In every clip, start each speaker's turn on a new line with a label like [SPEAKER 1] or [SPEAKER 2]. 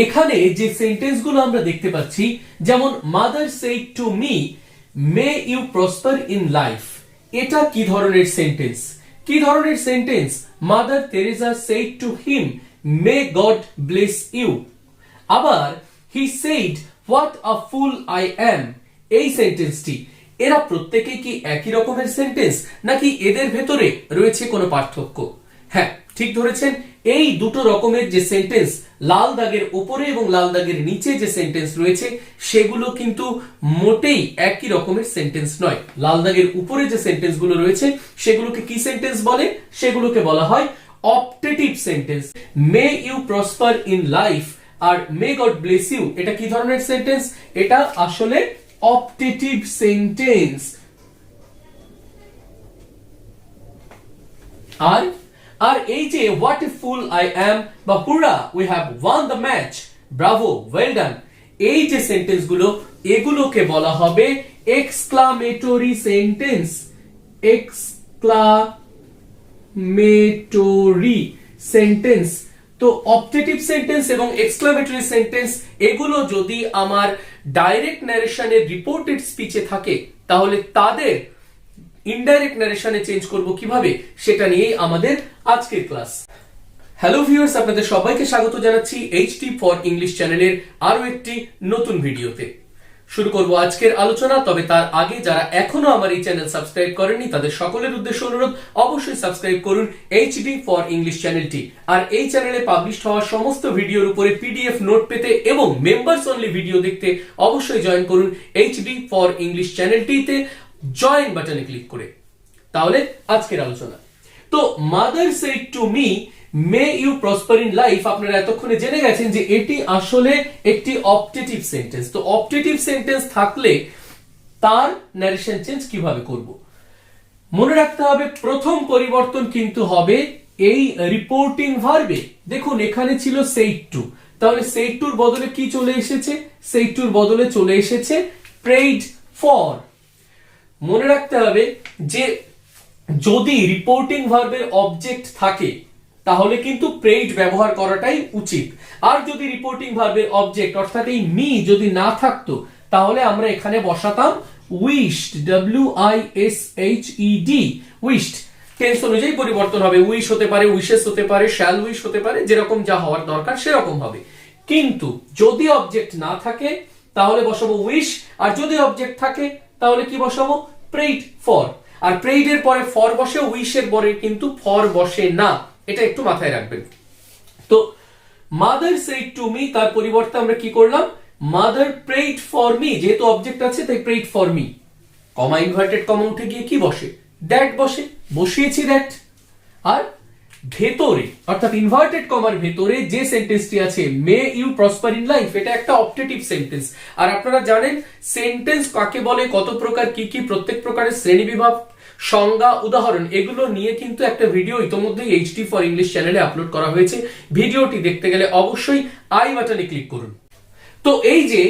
[SPEAKER 1] এখানে যে সেন্টেন্সগুলো আমরা দেখতে পাচ্ছি, যেমন mother said to me may you prosper in life, এটা কি ধরনের সেন্টেন্স? কি ধরনের sentence? Mother Teresa said to him may God bless you. আবার he said what a fool I am, এই সেন্টেন্সটি, এরা প্রত্যেকে কি একই রকমের সেন্টেন্স, নাকি এদের ভেতরে রয়েছে কোনো পার্থক্য? হ্যাঁ, ঠিক ধরেছেন, এই দুটো রকমের যে সেন্টেন্স, লাল দাগের উপরে এবং লাল দাগের নিচে যে সেন্টেন্স রয়েছে, সেগুলো কিন্তু মোটেই একই রকমের সেন্টেন্স নয়। লাল দাগের উপরে যে সেন্টেন্সগুলো রয়েছে সেগুলোকে কি সেন্টেন্স বলে? সেগুলোকে বলা হয় optative sentence. May you prosper in life আর মে গড ব্লেস ইউ, এটা কি ধরনের সেন্টেন্স? এটা আসলে অপটেটিভ সেন্টেন্স। আর এই যে what a full I am বা hurrah we have won the match, bravo, well done, এই যে সেন্টেন্স গুলো, এগুলোকে বলা হবে এক্সক্লামেটরি সেন্টেন্স। Exclamatory sentence. তো অপটেটিভ সেন্টেন্স এবং এক্সক্লামেটরি সেন্টেন্স, এগুলো যদি আমার ডাইরেক্ট ন্যারেশনের রিপোর্টেড স্পিচে থাকে, তাহলে তাদের ইনডাইরেক্ট ন্যারেশনে চেঞ্জ করব কিভাবে, সেটা নিয়েই আমাদের আজকের ক্লাস। হ্যালো ভিউয়ার্স, আপনাদের সবাইকে স্বাগত জানাচ্ছি এইচটি ফর ইংলিশ চ্যানেলের আরো একটি নতুন ভিডিওতে। শুরু করব আজকের আলোচনা, তবে তার আগে যারা এখনো আমার এই চ্যানেল সাবস্ক্রাইব করেননি তাদের সকলের উদ্দেশ্যে অনুরোধ, অবশ্যই সাবস্ক্রাইব করুন এইচডি ফর ইংলিশ চ্যানেলটি। আর এই চ্যানেলে পাবলিশ হওয়া সমস্ত ভিডিওর উপরে পিডিএফ নোট পেতে এবং মেম্বার্স অনলি ভিডিও দেখতে অবশ্যই জয়েন করুন এইচডি ফর ইংলিশ চ্যানেলটিতে জয়েন বাটনে ক্লিক করে। তাহলে আজকের আলোচনা, তো mother said to me may you prosper in life, আপনারা এতক্ষণে জেনে গেছেন যে এটি আসলে একটি অপটেটিভ সেন্টেন্স। তো অপটেটিভ সেন্টেন্স থাকলে তার ন্যারেশন চেঞ্জ কিভাবে করব? মনে রাখতে হবে প্রথম পরিবর্তন কিন্তু হবে এই রিপোর্টিং ভার্বে। দেখুন এখানে ছিল সেড টু, তাহলে সেড টুর বদলে কি চলে এসেছে? সেড টুর বদলে চলে এসেছে প্রেইড ফর। মনে রাখতে হবে যে যদি রিপোর্টিং ভার্বের অবজেক্ট থাকে তাহলে কিন্তু প্রেইড ব্যবহার করাটাই উচিত। আর যদি রিপোর্টিং ভার্বের অবজেক্ট অর্থাৎ এই মি যদি না থাকতো, তাহলে আমরা এখানে বসাতাম উইশড, WISHED, উইশড। টেন্স অনুযায়ী পরিবর্তন হবে, উইশ হতে পারে, উইশেস হতে পারে, শ্যাল উইশ হতে পারে, যেরকম যা হওয়ার দরকার সেরকম হবে। কিন্তু যদি অবজেক্ট না থাকে তাহলে বসাবো উইশ, আর যদি অবজেক্ট থাকে তাহলে কি বসাবো? প্রেইড ফর। আর প্রেইড এর পরে ফর বসে, উইশের পরে কিন্তু ফর বসে না, এটা একটু মাথায় রাখবেন। তো মাদার সেড টু মি, তার পরিবর্তে আমরা কি করলাম? মাদার প্রেইড ফর মি, যেহেতু অবজেক্ট আছে তাই prayed for me. Comma inverted comma উঠে গিয়ে কি বসে? দ্যাট বসে, বসিয়েছি দ্যাট। আর ভেতরে অর্থাৎ ইনভার্টেড কমার ভেতরে যে সেন্টেন্সটি আছে may you prosper in life, এটা একটা অপটেটিভ সেন্টেন্স। আর আপনারা জানেন সেন্টেন্স কাকে বলে, কত প্রকার, কি কি, প্রত্যেক প্রকারের শ্রেণীবিভাগ, সংজ্ঞা, উদাহরণ, এগুলো নিয়ে কিন্তু একটা ভিডিও ইতোমধ্যেই এইচটি ফর ইংলিশ চ্যানেলে আপলোড করা হয়েছে। ভিডিওটি দেখতে গেলে অবশ্যই আই বাটনে ক্লিক করুন। তো এই যে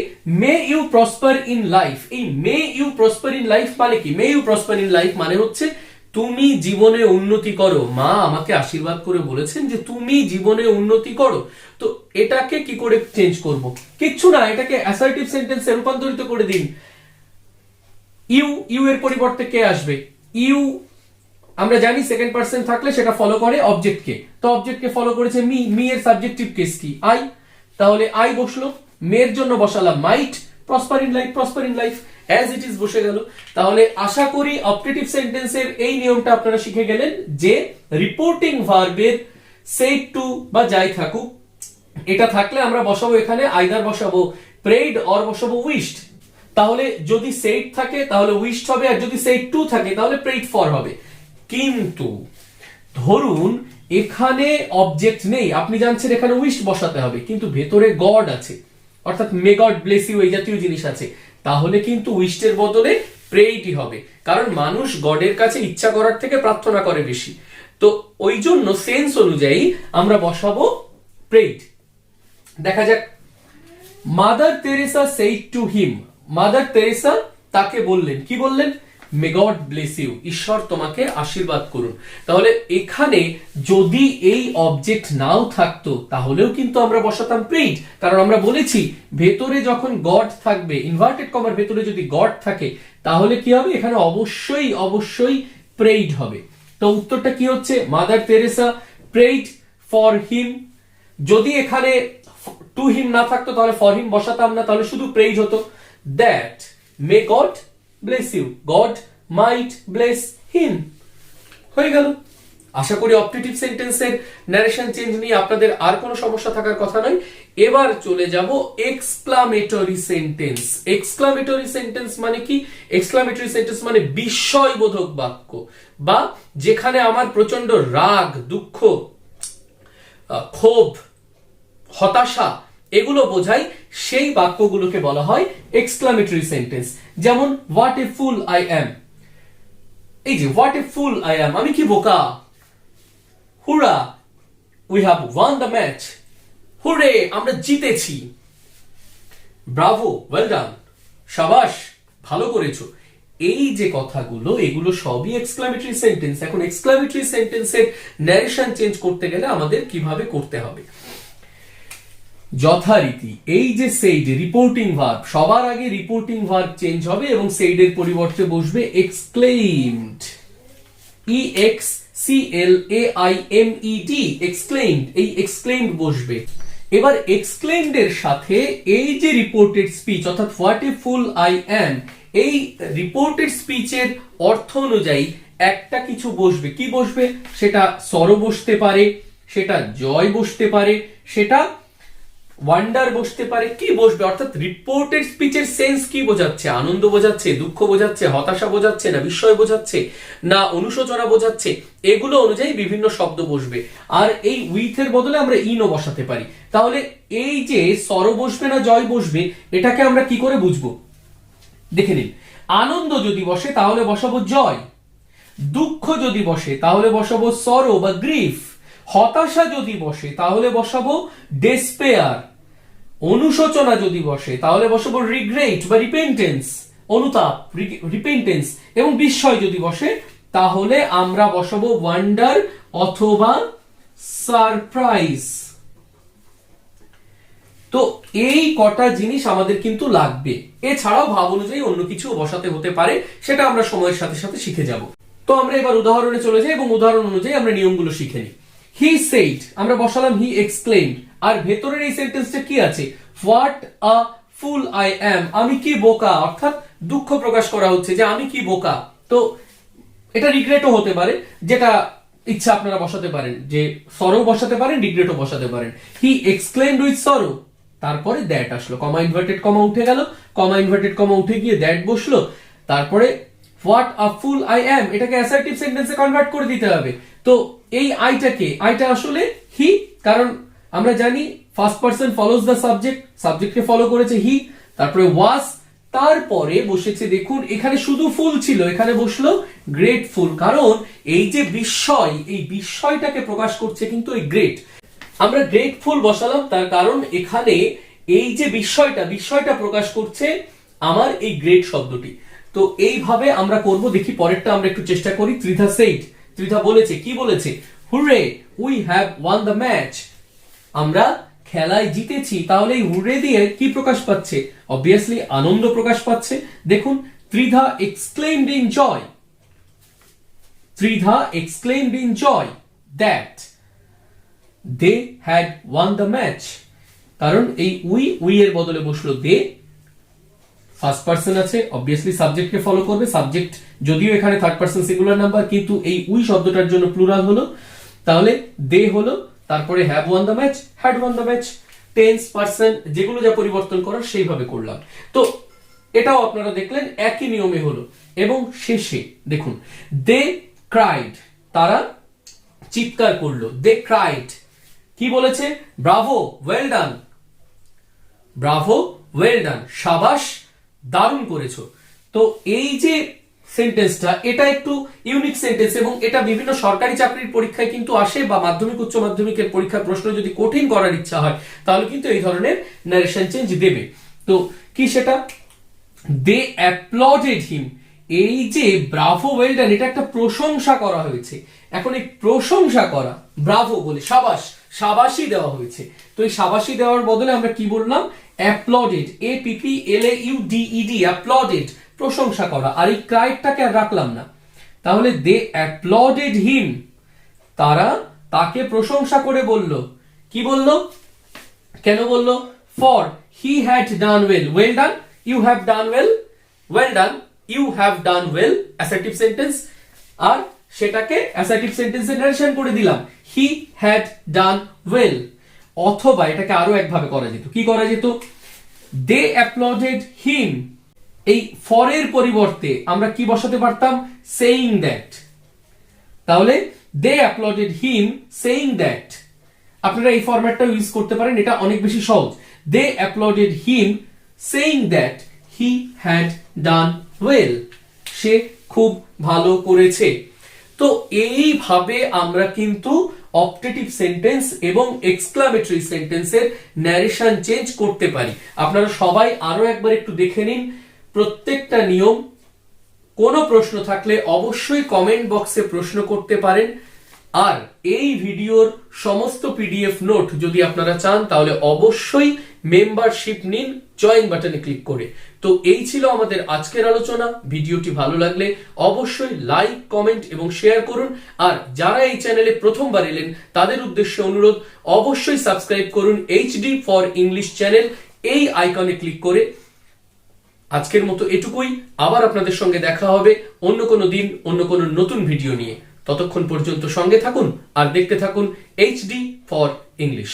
[SPEAKER 1] may you prosper in life, এই may you prosper in life মানে কি? May you prosper in life মানে হচ্ছে তুমি জীবনে উন্নতি করো। মা আমাকে আশীর্বাদ করে বলেছেন যে তুমি জীবনে উন্নতি করো। তো এটাকে কি করে চেঞ্জ করব? কিচ্ছু না, এটাকে অ্যাসার্টিভ সেন্টেন্সে রূপান্তরিত করে দিন। ইউ, ইউ এর পরিবর্তে কে আসবে? ইউ, আমরা জানি সেকেন্ড পারসন থাকলে সেটা ফলো করে অবজেক্টকে, তো অবজেক্টকে ফলো করেছে মি, মি এর সাবজেক্টিভ কেস কি? আই, তাহলে আই বসলো, মেয়ের জন্য বসালাম might, prosper in life, prosper in life as it is বসে গেল। তাহলে আশা করি অপটেটিভ সেন্টেন্সের এই নিয়মটা আপনারা শিখে গেলেন যে রিপোর্টিং ভার্বের সেড টু বা যাই থাকুক, এটা থাকলে আমরা বসাবো এখানে আইদার বসাবো প্রেইড অর বসাবো উইশড। তাহলে যদি সেড থাকে তাহলে উইশড হবে, আর যদি সেড টু থাকে তাহলে প্রেইড ফর হবে। কিন্তু ধরুন এখানে অবজেক্ট নেই, আপনি জানছেন এখানে উইশড বসাতে হবে, কিন্তু ভেতরে গড আছে, অর্থাৎ মে গড ব্লেস ইউ এই জাতীয় জিনিস আছে, তাহলে কিন্তু উইশড এর বদলে প্রেইডই হবে। কারণ মানুষ গডের কাছে ইচ্ছা করার থেকে প্রার্থনা করে বেশি। তো ওই জন্য সেন্স অনুযায়ী আমরা বসাবো প্রেইড। দেখা যাক, mother Teresa said to him, mother Teresa তাকে বললেন, কি বললেন? মে গড ব্লেস ইউ, ঈশ্বর তোমাকে আশীর্বাদ করুন। তাহলে এখানে যদি এই অবজেক্ট নাও থাকতো তাহলেও কিন্তু আমরা বসাতাম প্রেইড, কারণ আমরা বলেছি ভেতরে যখন গড থাকবে, ইনভার্টেড কমার ভেতরে যদি গড থাকে তাহলে কি হবে, এখানে অবশ্যই অবশ্যই প্রেইড হবে। তো উত্তরটা কি হচ্ছে, মাদার তেরেসা প্রেইড ফর হিম। যদি এখানে টু হিম না থাকতো তাহলে ফর হিম বসাতাম না, তাহলে শুধু প্রেইজ হতো। That may God bless you, God might bless him, হয়ে গেল। আশা করি অপটেটিভ সেন্টেন্সের ন্যারেশন চেঞ্জ নিয়ে আপনাদের আর কোনো সমস্যা থাকার কথা নয়। এবার চলে যাব এক্সক্লামেটরি সেন্টেন্স। এক্সক্লামেটরি সেন্টেন্স মানে কি? এক্সক্লামেটরি সেন্টেন্স মানে বিস্ময়বোধক বাক্য, বা যেখানে আমার প্রচন্ড রাগ, দুঃখ, ক্ষোভ, হতাশা এগুলো বোঝায়, সেই বাক্যগুলোকে বলা হয় এক্সক্লামেটরি সেন্টেন্স। যেমন what a full I am, এই যে হোয়াট এ ফুল আই অ্যাম, আমি কি বোকা। Hurrah we have won the match, hurray আমরা জিতেছি। ব্রাভো ওয়েল ডান, শাবাশ ভালো করেছো। এই যে কথাগুলো এগুলো সবই এক্সক্লামেটরি সেন্টেন্স। এখন এক্সক্লামেটরি সেন্টেন্সের ন্যারেশন চেঞ্জ করতে গেলে আমাদের কিভাবে করতে হবে? যথারীতি এই যে সেইড, রিপোর্টিং ভার্ব, সবার আগে রিপোর্টিং ভার্ব চেঞ্জ হবে এবং সেইডের পরিবর্তে বসবে এক্সক্লেইমড, EXCLAIMED, এক্সক্লেইমড। এই এক্সক্লেইমড বসবে। এবার এক্সক্লেইমড এর সাথে এই যে রিপোর্টেড স্পিচ অর্থাৎ what a full I am, এই রিপোর্টেড স্পিচের অর্থ অনুযায়ী একটা কিছু বসবে। কি বসবে? সেটা সরো বসতে পারে, সেটা জয় বসতে পারে, সেটা ওয়ান্ডার বসতে পারে। কি বসবে? অর্থাৎ রিপোর্টেড স্পিচের সেন্স কি বোঝাচ্ছে? আনন্দ বোঝাচ্ছে, দুঃখ বোঝাচ্ছে, হতাশা বোঝাচ্ছে, না বিস্ময় বোঝাচ্ছে, না অনুশোচনা বোঝাচ্ছে, এগুলো অনুযায়ী বিভিন্ন শব্দ বসবে। আর এই উইথ এর বদলে আমরা ইনও বসাতে পারি। তাহলে এই যে সরো বসবে না জয় বসবে, এটাকে আমরা কি করে বুঝবো? দেখে নিন। আনন্দ যদি বসে তাহলে বসাবো জয়, দুঃখ যদি বসে তাহলে বসাবো সরো বা গ্রিফ, হতাশা যদি বসে তাহলে বসাবো ডেসপেয়ার, অনুশোচনা যদি বসে তাহলে বসাবো রিগ্রেট বা রিপেন্টেন্স, অনুতাপ, রিপেন্টেন্স, এবং বিস্ময় যদি বসে তাহলে আমরা বসাবো ওয়ান্ডার অথবা সারপ্রাইজ। তো এই কটা জিনিস আমাদের কিন্তু লাগবে। এছাড়াও ভাব অনুযায়ী অন্য কিছু বসাতে হতে পারে, সেটা আমরা সময়ের সাথে সাথে শিখে যাব। তো আমরা এবার উদাহরণে চলে যাই এবং উদাহরণ অনুযায়ী আমরা নিয়মগুলো শিখে নিই। হি সেইড, আমরা বসালাম হি এক্সক্লেইমড, আর ভেতরের এই সেন্টেন্সটা কি আছে? হোয়াট আ ফুল আই অ্যাম, আমি কি বোকা, অর্থাৎ দুঃখ প্রকাশ করা হচ্ছে যে আমি কি বোকা। তো এটা রিগ্রেটও হতে পারে, যেটা ইচ্ছা আপনারা বসাতে পারেন, যে সরো বসাতে পারেন, রিগ্রেটও বসাতে পারেন। হি এক্সক্লেইমড উইথ সরো, তারপরে দ্যাট আসলো, কমা ইনভার্টেড কমা উঠে গেল, কমা ইনভার্টেড কমা উঠে গিয়ে দ্যাট বসলো, তারপরে হোয়াট আ ফুল আই অ্যাম, এটাকে অ্যাসার্টিভ সেন্টেন্সে কনভার্ট করে দিতে হবে। তো এই আইটা আসলে হি, কারণ আমরা জানি first person follows the subject, সাবজেক্টকে ফলো করেছে হি, তারপরে ওয়াজ, তারপরে বসেছে দেখুন এখানে শুধু ফুল ছিল, এখানে বসলো গ্রেটফুল, কারণ এই যে বিস্ময়, এই বিস্ময়টাকে প্রকাশ করছে কিন্তু এই গ্রেট। আমরা গ্রেটফুল বসালাম তার কারণ এখানে এই যে বিস্ময়টা প্রকাশ করছে আমার এই গ্রেট শব্দটি। তো এইভাবে আমরা করব। দেখি পরেরটা আমরা একটু চেষ্টা করি। ত্রিধা সেইড, ত্রিধা বলেছে, কি বলেছে? Hurray we have won the match, আমরা খেলায় জিতেছি। তাহলে এই হুরে দিয়ে কি প্রকাশ পাচ্ছে? অবভিয়াসলি আনন্দ প্রকাশ পাচ্ছে। দেখুন ত্রিধা exclaimed in joy, Tridha exclaimed in joy that they had won the match, কারণ এই উই এর বদলে বসলো দে, ফার্স্ট পারসন আছে, অবভিয়াসলি সাবজেক্টকে ফলো করবে। সাবজেক্ট যদিও এখানে থার্ড পারসন সিঙ্গুলার নাম্বার, কিন্তু এই উই শব্দটার জন্য প্লুরাল হলো, তাহলে দে হলো, তারপরে have won the match, had won the match, tense, person যেগুলো যা পরিবর্তন করার সেইভাবে করলাম। তো এটাও আপনারা দেখলেন একই নিয়মে হলো। এবং শেষে দেখুন দে ক্রাইড, তারা চিৎকার করলো, দে ক্রাইড। কি বলেছে? ব্রাভো ওয়েল ডান, ব্রাভো ওয়েল ডান, সাবাস দারুণ করেছো। তো এই যে সেন্টেন্সটা, এটা একটু ইউনিক সেন্টেন্স এবং এটা বিভিন্ন সরকারি চাকরির পরীক্ষায় কিন্তু আসে, বা মাধ্যমিক উচ্চ মাধ্যমিকের পরীক্ষার প্রশ্ন যদি কঠিন করার ইচ্ছা হয় তাহলে কিন্তু এই ধরনের ন্যারেশন চেঞ্জ দেবে। তো কি সেটা? দে অ্যাপ্লডেড হিম, এই যে ব্রাভো ওয়েল ডান, এটা একটা প্রশংসা করা হয়েছে। এখন এই প্রশংসা করা, ব্রাভো বলে সাবাস, সাবাসই দেওয়া হয়েছে। তো এই সাবাসই দেওয়ার বদলে আমরা কি বললাম? অ্যাপ্লডেড, APPLAUDED, অ্যাপ্লডেড, প্রশংসা করা। আর এই ক্রাইডটাকে আর রাখলাম না, তাহলে দে অ্যাপ্লডেড হিম, তারা তাকে প্রশংসা করে বলল। কি বলল? কেন বলল? For he had done well, well done, you have done well, well done, you have done well, assertive sentence. আর সেটাকে অ্যাসার্টিভ সেন্টেন্সে নারেশন করে দিলাম, হি হ্যাড ডান ওয়েল। অথবা এটাকে আরো একভাবে করা যেত, কি করা যেত? দে অ্যাপ্লডেড হিম, এই ফরের পরিবর্তে আমরা কি বসাতে পারতাম? Saying that. তাহলে দে অ্যাপ্লডেড হিম সেইং দ্যাট। আপনারা এই ফরম্যাটটা ইউজ করতে পারেন, এটা অনেক বেশি সহজ। They applauded him saying that he had done well, সে খুব ভালো করেছে। তো এইভাবে আমরা কিন্তু অপটেটিভ সেন্টেন্স এবং এক্সক্লামেটরি সেন্টেন্সের ন্যারেশন চেঞ্জ করতে পারি। আপনারা সবাই আরো একবার একটু দেখে নিন প্রত্যেকটা নিয়ম। কোনো প্রশ্ন থাকলে অবশ্যই কমেন্ট বক্সে প্রশ্ন করতে পারেন। আর এই ভিডিওর সমস্ত পিডিএফ নোট যদি আপনারা চান তাহলে অবশ্যই মেম্বারশিপ নিন জয়েন বাটনে ক্লিক করে। তো এই ছিল আমাদের আজকের আলোচনা। ভিডিওটি ভালো লাগলে অবশ্যই লাইক, কমেন্ট এবং শেয়ার করুন। আর যারা এই চ্যানেলে প্রথমবার এলেন তাদের উদ্দেশ্যে অনুরোধ, অবশ্যই সাবস্ক্রাইব করুন HD ফর ইংলিশ চ্যানেল, এই আইকনে ক্লিক করে। আজকের মতো এটুকুই, আবার আপনাদের সঙ্গে দেখা হবে অন্য কোনো দিন অন্য কোনো নতুন ভিডিও নিয়ে। ততক্ষণ পর্যন্ত সঙ্গে থাকুন আর দেখতে থাকুন HD ফর ইংলিশ।